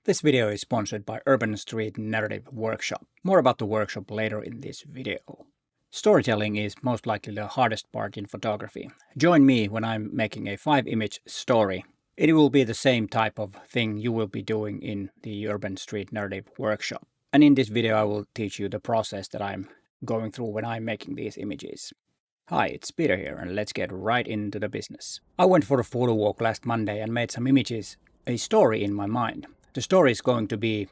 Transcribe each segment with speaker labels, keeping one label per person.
Speaker 1: This video is sponsored by Urban Street Narrative Workshop. More about the workshop later in this video. Storytelling is most likely the hardest part in photography. Join me when I'm making a 5-image story. It will be the same type of thing you will be doing in the Urban Street Narrative Workshop. And in this video I will teach you the process that I'm going through when I'm making these images. Hi, it's Peter here, and let's get right into the business. I went for a photo walk last Monday and made some images, a story in my mind. The story is going to be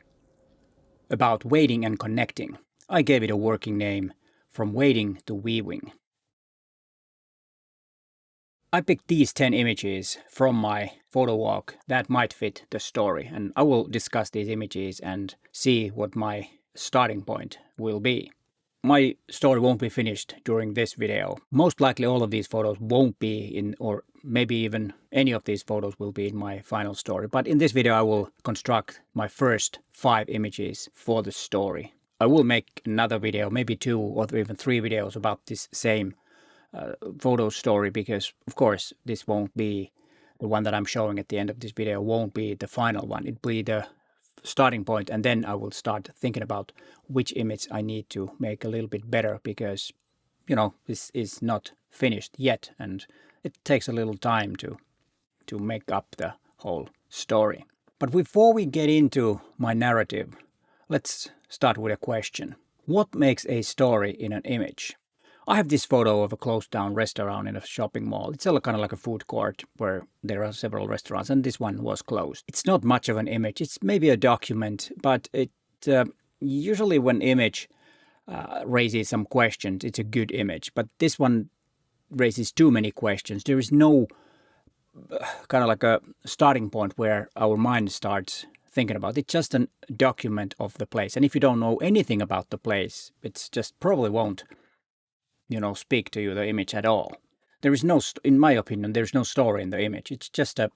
Speaker 1: about waiting and connecting. I gave it a working name, From Waiting to Weaving. I picked these 10 images from my photo walk that might fit the story, and I will discuss these images and see what my starting point will be. My story won't be finished during this video. Most likely all of these photos won't be in, or maybe even any of these photos will be in my final story. But in this video I will construct my first 5 images for the story. I will make another video, maybe 2 or even 3 videos about this same photo story, because of course this won't be the one that I'm showing at the end of this video, won't be the final one. It'll be the starting point, and then I will start thinking about which image I need to make a little bit better, because this is not finished yet and it takes a little time to make up the whole story. But before we get into my narrative, let's start with a question. What makes a story in an image? I have this photo of a closed down restaurant in a shopping mall. It's kind of like a food court where there are several restaurants, and this one was closed. It's not much of an image. It's maybe a document, but it usually when image raises some questions, it's a good image. But this one raises too many questions. There is no kind of like a starting point where our mind starts thinking about it. It's just a document of the place. And if you don't know anything about the place, it's just probably won't speak to you, the image at all. There is no, in my opinion, there's no story in the image. It's just a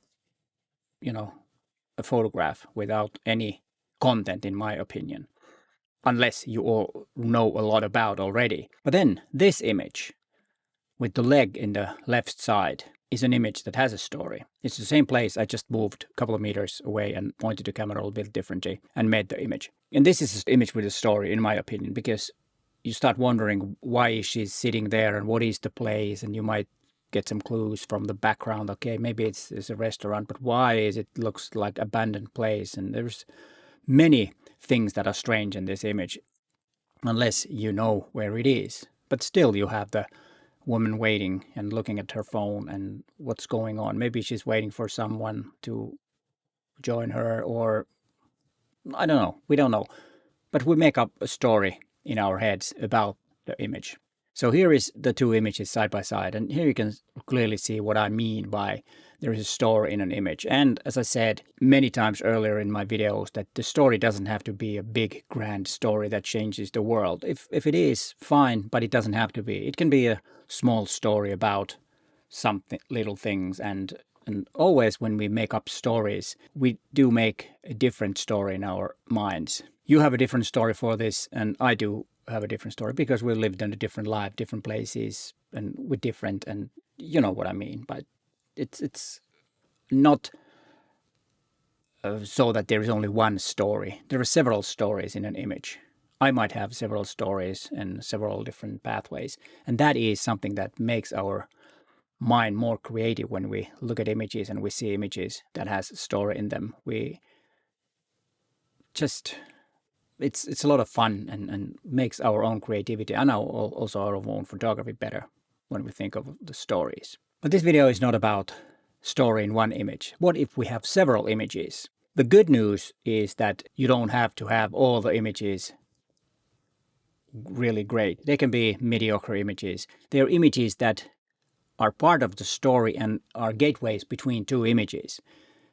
Speaker 1: photograph without any content, in my opinion, unless you all know a lot about already. But then this image with the leg in the left side is an image that has a story. It's the same place. I just moved a couple of meters away and pointed the camera a little bit differently and made the image. And this is an image with a story, in my opinion, because you start wondering why she's sitting there and what is the place, and you might get some clues from the background. Okay, maybe it's a restaurant, but why is it looks like abandoned place? And there's many things that are strange in this image, unless you know where it is. But still you have the woman waiting and looking at her phone and what's going on. Maybe she's waiting for someone to join her, or I don't know. We don't know. But we make up a story in our heads about the image. So here is the 2 images side by side, and here you can clearly see what I mean by there is a story in an image. And as I said many times earlier in my videos, that the story doesn't have to be a big grand story that changes the world. If it is, fine, but it doesn't have to be. It can be a small story about something, little things, and always when we make up stories, we do make a different story in our minds. You have a different story for this, and I do have a different story, because we lived in a different life, different places, and with different, and you know what I mean. But it's not so that there is only one story. There are several stories in an image. I might have several stories and several different pathways, and that is something that makes our mind more creative when we look at images and we see images that has a story in them. We just it's a lot of fun and makes our own creativity and also our own photography better when we think of the stories. But this video is not about story in one image. What if we have several images? The good news is that you don't have to have all the images really great. They can be mediocre images. They are images that are part of the story and are gateways between 2 images.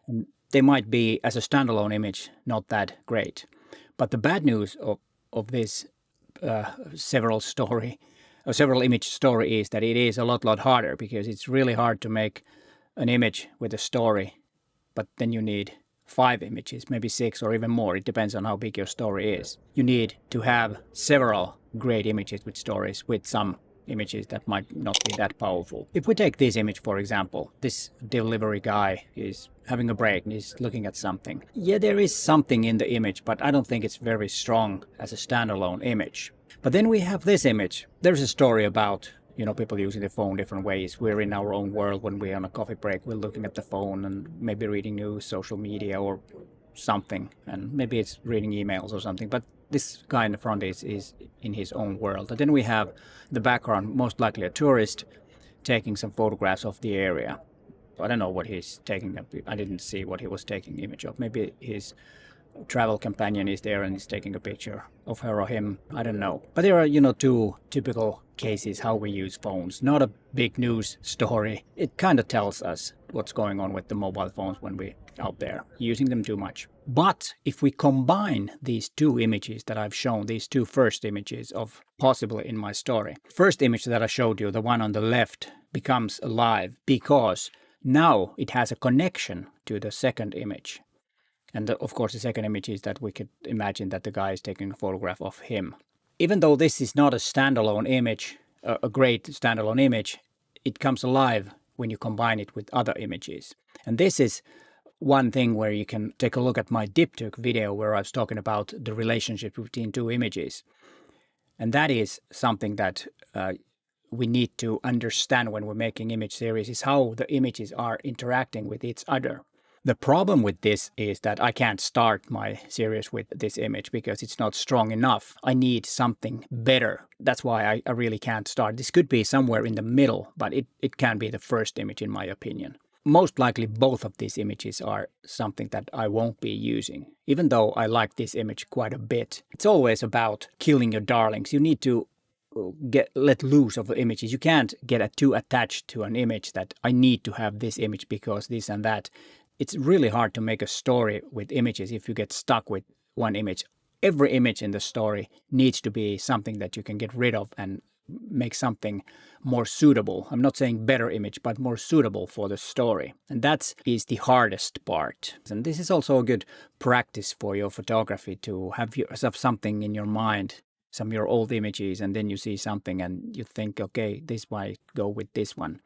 Speaker 1: And they might be, as a standalone image, not that great. But the bad news of this several image story is that it is a lot harder, because it's really hard to make an image with a story, but then you need 5 images, maybe 6 or even more. It depends on how big your story is. You need to have several great images with stories with some images that might not be that powerful. If we take this image, for example, this delivery guy is having a break and he's looking at something. Yeah, there is something in the image, but I don't think it's very strong as a standalone image. But then we have this image. There's a story about, people using the phone different ways. We're in our own world. When we're on a coffee break, we're looking at the phone and maybe reading news, social media, or something. And maybe it's reading emails or something. But this guy in the front is in his own world. And then we have the background, most likely a tourist, taking some photographs of the area. I don't know what he's taking. I didn't see what he was taking image of. Maybe his travel companion is there and is taking a picture of her or him. I don't know. But there are, two typical cases how we use phones. Not a big news story. It kind of tells us what's going on with the mobile phones when we're out there using them too much. But if we combine these two images that I've shown, these two first images of possibly in my story, first image that I showed you, the one on the left, becomes alive because now it has a connection to the second image. And of course, the second image is that we could imagine that the guy is taking a photograph of him. Even though this is not a standalone image, a great standalone image, it comes alive when you combine it with other images. And this is one thing where you can take a look at my diptych video where I was talking about the relationship between two images. And that is something that we need to understand when we're making image series, is how the images are interacting with each other. The problem with this is that I can't start my series with this image because it's not strong enough. I need something better. That's why I really can't start. This could be somewhere in the middle, but it can be the first image in my opinion. Most likely both of these images are something that I won't be using, even though I like this image quite a bit. It's always about killing your darlings. You need to let loose of the images. You can't get too attached to an image that I need to have this image because this and that. It's really hard to make a story with images if you get stuck with one image. Every image in the story needs to be something that you can get rid of and make something more suitable. I'm not saying better image, but more suitable for the story. And that is the hardest part. And this is also a good practice for your photography, to have something in your mind, some of your old images, and then you see something and you think, okay, this might go with this one.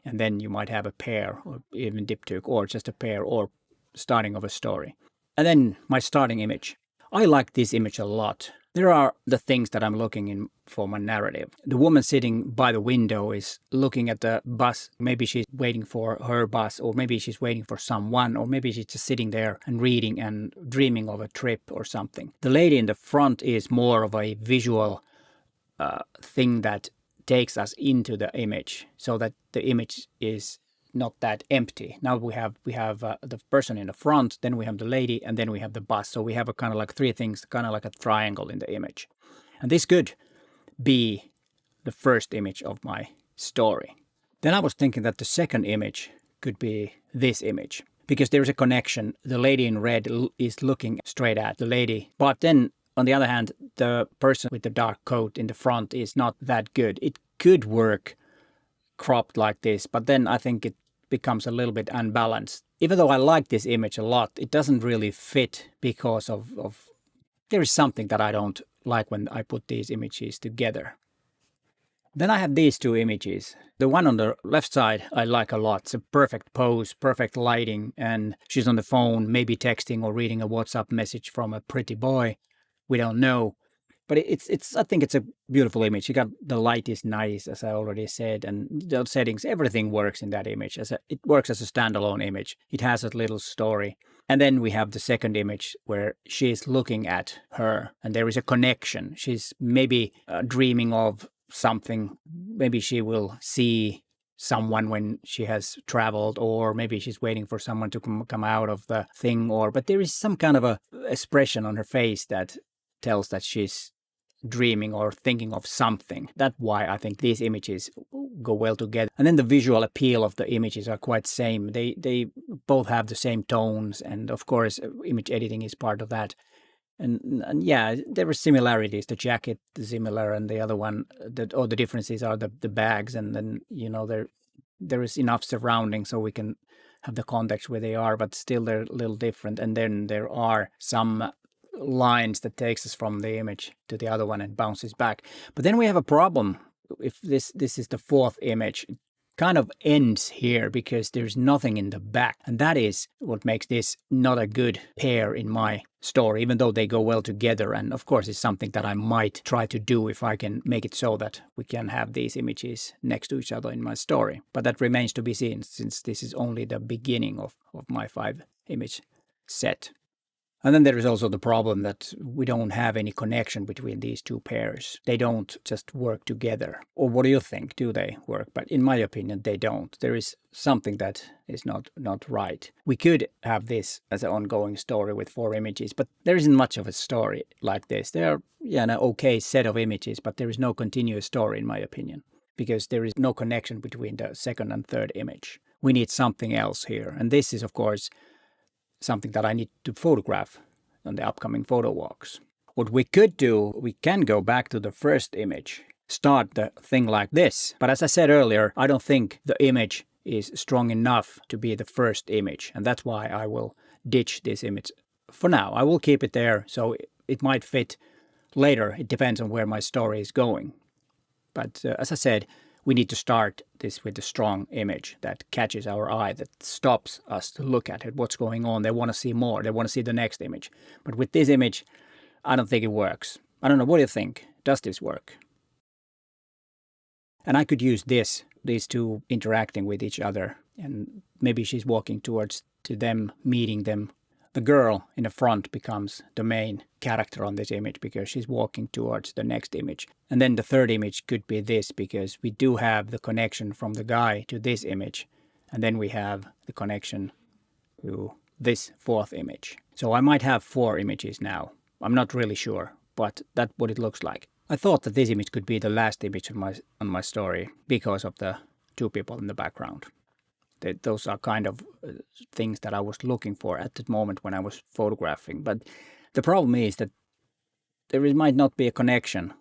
Speaker 1: And then you might have a pair, or even diptych, or just a pair, or starting of a story. And then my starting image. I like this image a lot. There are the things that I'm looking in for my narrative. The woman sitting by the window is looking at the bus. Maybe she's waiting for her bus, or maybe she's waiting for someone, or maybe she's just sitting there and reading and dreaming of a trip or something. The lady in the front is more of a visual thing that takes us into the image, so that the image is not that empty. Now we have the person in the front, then we have the lady, and then we have the bus. So we have a kind of like three things, kind of like a triangle in the image. And this could be the first image of my story. Then I was thinking that the second image could be this image, because there's a connection. The lady in red is looking straight at the lady, but then on the other hand, the person with the dark coat in the front is not that good. It could work cropped like this, but then I think it becomes a little bit unbalanced. Even though I like this image a lot, it doesn't really fit because of there is something that I don't like when I put these images together. Then I have these two images. The one on the left side I like a lot. It's a perfect pose, perfect lighting, and she's on the phone, maybe texting or reading a WhatsApp message from a pretty boy. We don't know, but I think it's a beautiful image. You got the light is nice, as I already said, and the settings, everything works in that image. It works as a standalone image. It has a little story. And then we have the second image where she's looking at her and there is a connection. She's maybe dreaming of something. Maybe she will see someone when she has traveled, or maybe she's waiting for someone to come out of the thing, but there is some kind of a expression on her face that tells that she's dreaming or thinking of something. That's why I think these images go well together. And then the visual appeal of the images are quite same. They both have the same tones, and of course image editing is part of that. And yeah, there are similarities. The jacket is similar, and the other one, the differences are the bags, and then there is enough surrounding so we can have the context where they are, but still they're a little different. And then there are some lines that takes us from the image to the other one and bounces back. But then we have a problem if this is the fourth image, it kind of ends here because there's nothing in the back. And that is what makes this not a good pair in my story, even though they go well together. And of course, it's something that I might try to do if I can make it so that we can have these images next to each other in my story. But that remains to be seen, since this is only the beginning of my 5-image set. And then there is also the problem that we don't have any connection between these two pairs. They don't just work together. Or what do you think? Do they work? But in my opinion, they don't. There is something that is not right. We could have this as an ongoing story with 4 images, but there isn't much of a story like this. There are an okay set of images, but there is no continuous story in my opinion, because there is no connection between the second and third image. We need something else here. And this is, of course, something that I need to photograph on the upcoming photo walks. What we could do, we can go back to the first image, start the thing like this. But as I said earlier, I don't think the image is strong enough to be the first image. And that's why I will ditch this image for now. I will keep it there, so it might fit later. It depends on where my story is going. But as I said, we need to start this with a strong image that catches our eye, that stops us to look at it, what's going on. They want to see more. They want to see the next image. But with this image, I don't think it works. I don't know. What do you think? Does this work? And I could use these two interacting with each other. And maybe she's walking towards to them, meeting them. The girl in the front becomes the main character on this image because she's walking towards the next image. And then the third image could be this, because we do have the connection from the guy to this image. And then we have the connection to this fourth image. So I might have 4 images now. I'm not really sure, but that's what it looks like. I thought that this image could be the last image on my story because of the 2 people in the background. Those are kind of things that I was looking for at the moment when I was photographing. But the problem is that might not be a connection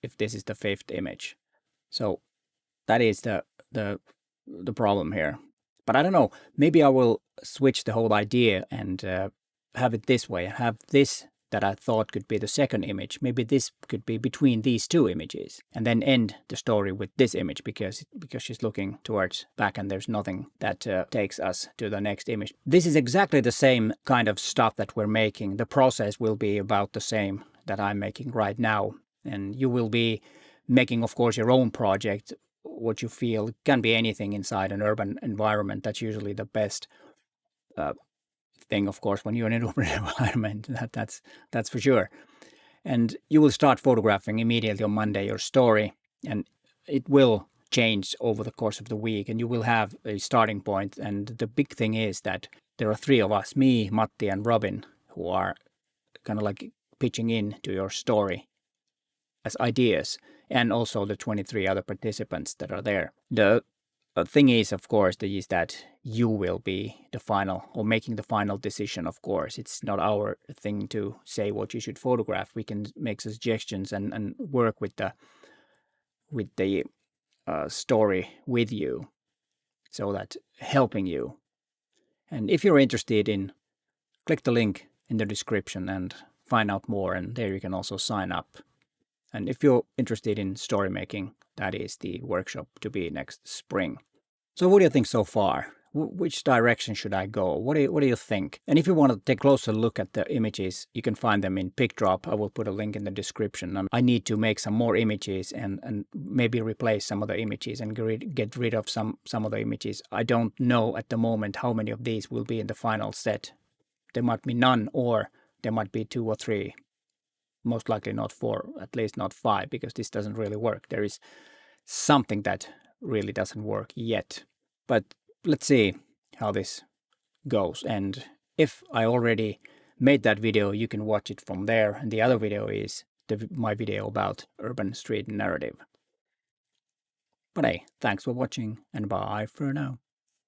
Speaker 1: if this is the 5th image. So that is the problem here. But I don't know, maybe I will switch the whole idea and have it this way. Have this that I thought could be the second image. Maybe this could be between these 2 images, and then end the story with this image because she's looking towards back and there's nothing that takes us to the next image. This is exactly the same kind of stuff that we're making. The process will be about the same that I'm making right now. And you will be making, of course, your own project, what you feel. It can be anything inside an urban environment. That's usually the best thing, of course, when you're in an urban environment. That's for sure. And you will start photographing immediately on Monday your story, and it will change over the course of the week, and you will have a starting point. And the big thing is that there are 3 of us, me, Matti, and Robin, who are kind of like pitching in to your story as ideas, and also the 23 other participants that are there. The thing is, of course, is that you will be the final, or making the final decision, of course. It's not our thing to say what you should photograph. We can make suggestions and work with the story with you, so that helping you. And if you're interested in, click the link in the description and find out more, and there you can also sign up. And if you're interested in story making, that is the workshop to be next spring. So what do you think so far? Which direction should I go? What do you think? And if you want to take a closer look at the images, you can find them in PicDrop. I will put a link in the description. I need to make some more images and maybe replace some of the images and get rid of some of the images. I don't know at the moment how many of these will be in the final set. There might be none, or there might be 2 or 3. Most likely not 4, at least not 5, because this doesn't really work. There is something that really doesn't work yet. But let's see how this goes. And if I already made that video, you can watch it from there. And the other video is my video about urban street narrative. But hey, thanks for watching, and bye for now.